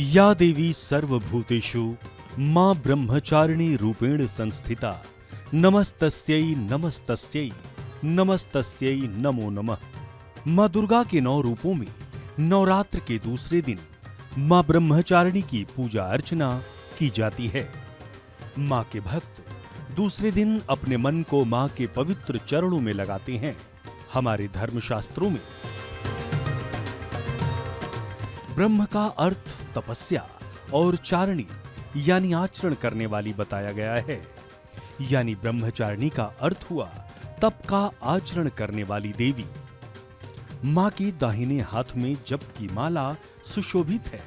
या देवी सर्वभूतेषु मां ब्रह्मचारिणी रूपेण संस्थिता नमस्तस्यै नमस्तस्यै नमस्तस्यै नमो नमः। मां दुर्गा के 9 रूपों में नवरात्र के दूसरे दिन मां ब्रह्मचारिणी की पूजा अर्चना की जाती है। मां के भक्त दूसरे दिन अपने मन को मां के पवित्र चरणों में लगाते हैं। हमारे धर्मशास्त्रों में ब्रह्म का अर्थ तपस्या और चारणी यानी आचरण करने वाली बताया गया है। यानी ब्रह्मचारिणी का अर्थ हुआ तप का आचरण करने वाली देवी। मां के दाहिने हाथ में जप की माला सुशोभित है,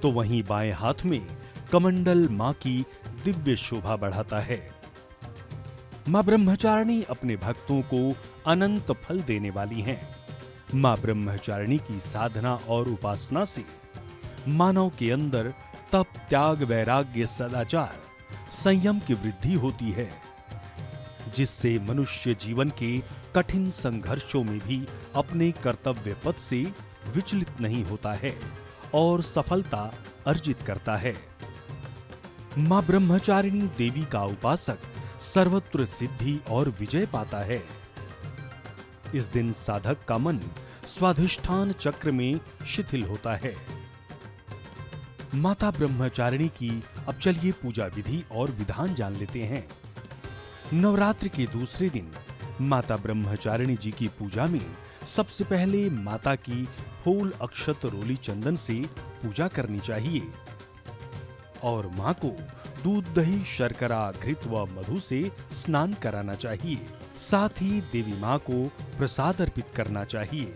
तो वहीं बाएं हाथ में कमंडल मां की दिव्य शोभा बढ़ाता है। मां ब्रह्मचारिणी अपने भक्तों को अनंत फल देने वाली हैं। मां ब्रह्मचारिणी की साधना और उपासना से मानव के अंदर तप, त्याग, वैराग्य, सदाचार, संयम की वृद्धि होती है, जिससे मनुष्य जीवन के कठिन संघर्षों में भी अपने कर्तव्य पथ से विचलित नहीं होता है और सफलता अर्जित करता है। मां ब्रह्मचारिणी देवी का उपासक सर्वत्र सिद्धि और विजय पाता है। इस दिन साधक का मन स्वाधिष्ठान चक्र में शिथिल होता है। माता ब्रह्मचारिणी की अब चलिए पूजा विधि और विधान जान लेते हैं। नवरात्र के दूसरे दिन माता ब्रह्मचारिणी जी की पूजा में सबसे पहले माता की फूल, अक्षत, रोली, चंदन से पूजा करनी चाहिए और मां को दूध, दही, शर्करा, घृत व मधु से स्नान कराना चाहिए। साथ ही देवी मां को प्रसाद अर्पित करना चाहिए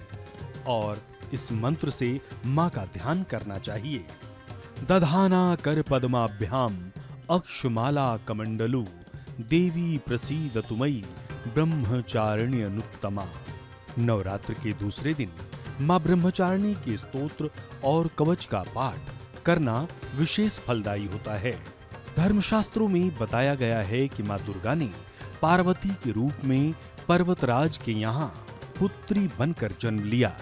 और इस मंत्र से मां का ध्यान करना चाहिए। दधाना कर पद्माभ्याम अक्षमाला कमंडलू देवी प्रसीदतु मयि ब्रह्मचारिणी अनुत्तमा। नवरात्र के दूसरे दिन मां ब्रह्मचारिणी के स्तोत्र और कवच का पाठ करना विशेष फलदायी होता है। धर्मशास्त्रों में बताया गया है कि मां दुर्गा ने पार्वती के रूप में पर्वतराज के यहाँ पुत्री बनकर जन्म लिया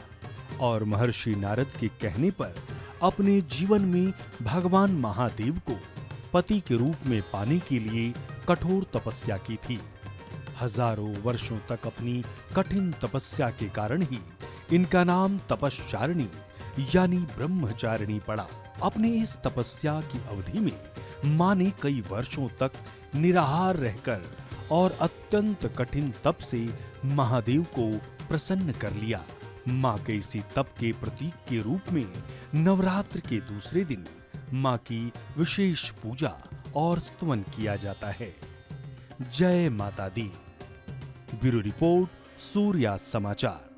और महर्षि नारद के कहने पर अपने जीवन में भगवान महादेव को पति के रूप में पाने के लिए कठोर तपस्या की थी। हजारों वर्षों तक अपनी कठिन तपस्या के कारण ही इनका नाम तपश्चारिणी यानी ब्रह्मचारिणी पड़ा। अपनी इस तपस्या की अवधि में मां ने कई वर्षों तक निराहार रहकर और अत्यंत कठिन तप से महादेव को प्रसन्न कर लिया। मां के इसी तप के प्रतीक के रूप में नवरात्र के दूसरे दिन मां की विशेष पूजा और स्तवन किया जाता है। जय माता दी। ब्यूरो रिपोर्ट, सूर्या समाचार।